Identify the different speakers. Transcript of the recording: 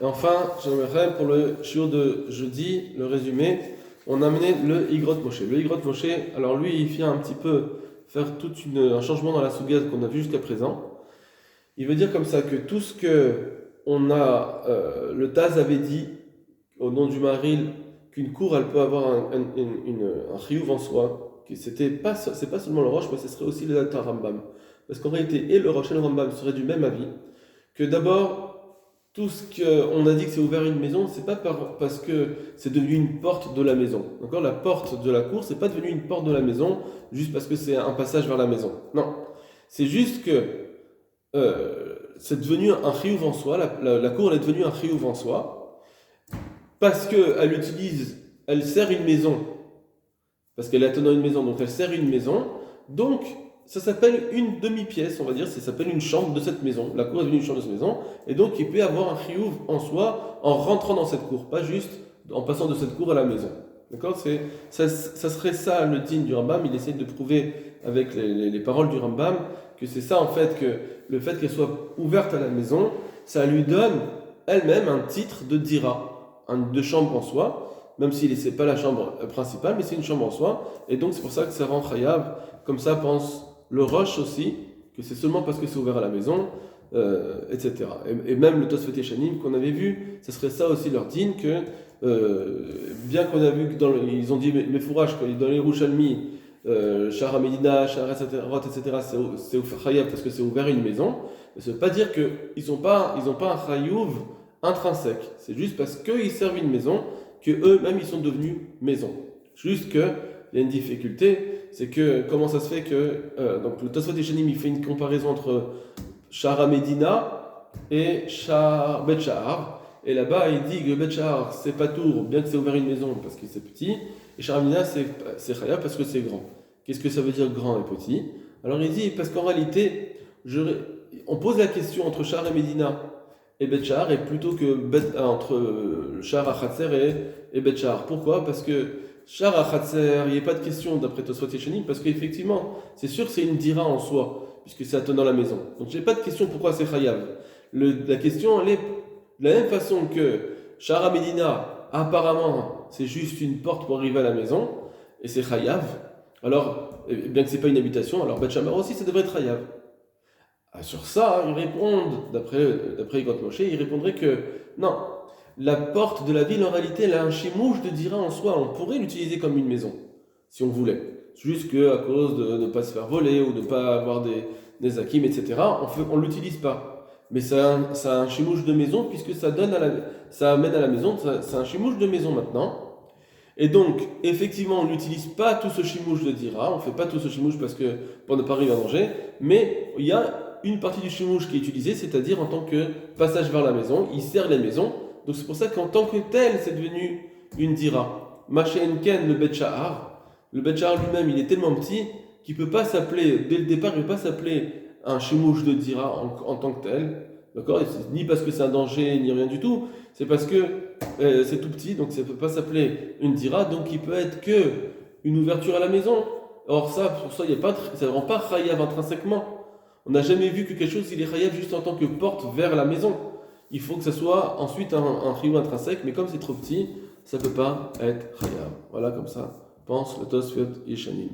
Speaker 1: Et enfin, j'aimerais pour le shiur de jeudi, le résumé, on a amené le Igrot Moshe. Le Igrot Moshe, alors lui, il vient un petit peu faire un changement dans la Souga qu'on a vu jusqu'à présent. Il veut dire comme ça que tout ce que le Taz avait dit au nom du Maril, qu'une cour, elle peut avoir un chiyuv en soi, que c'est pas seulement le Roche, mais ce serait aussi le Rambam. Parce qu'en réalité, et le Roche et le Rambam seraient du même avis, que d'abord, tout ce qu'on a dit que c'est ouvert une maison, c'est pas parce que c'est devenu une porte de la maison. Encore, la porte de la cour, c'est pas devenu une porte de la maison juste parce que c'est un passage vers la maison. Non, c'est juste que c'est devenu un chiyuv en soi. La cour elle est devenue un chiyuv en soi parce que elle sert une maison, parce qu'elle est attenant une maison, donc elle sert une maison. Donc ça s'appelle une demi-pièce, on va dire, ça s'appelle une chambre de cette maison. La cour est devenue une chambre de cette maison, et donc il peut y avoir un chiyuv en soi en rentrant dans cette cour, pas juste en passant de cette cour à la maison. D'accord. Ça serait ça le din du Rambam. Il essaie de prouver avec les paroles du Rambam que c'est ça en fait, que le fait qu'elle soit ouverte à la maison, ça lui donne elle-même un titre de dira, de chambre en soi, même si c'est pas la chambre principale, mais c'est une chambre en soi, et donc c'est pour ça que ça rend chayav. Comme ça pense le Roche aussi, que c'est seulement parce que c'est ouvert à la maison, etc. Et même le Tosfot Yeshanim qu'on avait vu, ce serait ça aussi leur din, que bien qu'on a vu que ils ont dit mes fourrages, dans les Rouchalmi, Shara Medina, Shara etc., c'est chayav parce que c'est ouvert une maison, mais ça ne veut pas dire qu'ils n'ont pas un chayuv intrinsèque. C'est juste parce qu'ils servent une maison que eux-mêmes ils sont devenus maison. Juste qu'il y a une difficulté, c'est que comment ça se fait que donc le Tosfot Yeshanim il fait une comparaison entre Shara Medina et Bet Shahar. Et là-bas, il dit que Bet Shahar, c'est pas tour, bien que c'est ouvert une maison parce que c'est petit. Et Shara Medina, c'est Chaya parce que c'est grand. Qu'est-ce que ça veut dire grand et petit? Alors il dit, parce qu'en réalité, on pose la question entre Shahar et Medina et Bet Shahar, et plutôt que entre Shahar Achatzer et Bet Shahar. Pourquoi? Parce que Shahar Achatzer, il n'y a pas de question d'après Tosfot Yeshanim, parce qu'effectivement, c'est sûr que c'est une dira en soi, puisque c'est attenant la maison. Donc j'ai pas de question pourquoi c'est chayav. La question, elle est de la même façon que Shara Medina, apparemment, c'est juste une porte pour arriver à la maison, et c'est chayav. Alors, bien que c'est pas une habitation, alors Bet Shamar aussi, ça devrait être chayav. Sur ça, ils répondent, d'après Igot Moshe, ils répondraient que non, la porte de la ville, en réalité, elle a un chimouche de dira en soi. On pourrait l'utiliser comme une maison, si on voulait. C'est juste qu'à cause de ne pas se faire voler ou de ne pas avoir des hakim, etc., on ne l'utilise pas. Mais ça a un chimouche de maison, puisque ça amène à la maison, c'est un chimouche de maison maintenant. Et donc, effectivement, on n'utilise pas tout ce chimouche de dira, on ne fait pas tout ce chimouche parce que pour ne pas arriver à danger, mais il y a une partie du chimouche qui est utilisée, c'est-à-dire en tant que passage vers la maison, il sert les maisons. Donc c'est pour ça qu'en tant que tel, c'est devenu une dira. Machen Ken, le Bet Shahar, le Bet Shahar lui-même, il est tellement petit qu'il ne peut pas s'appeler, dès le départ, il ne peut pas s'appeler un chimouche de dira en tant que tel. D'accord. Ni parce que c'est un danger, ni rien du tout. C'est parce que c'est tout petit, donc ça ne peut pas s'appeler une dira, donc il peut être que une ouverture à la maison. Or pour ça, ça ne rend pas chayav intrinsèquement. On n'a jamais vu que quelque chose, il est chayav juste en tant que porte vers la maison. Il faut que ça soit ensuite un chiyuv intrinsèque, mais comme c'est trop petit, ça ne peut pas être chayav. Voilà, comme ça pense le Tosfot Yeshanim.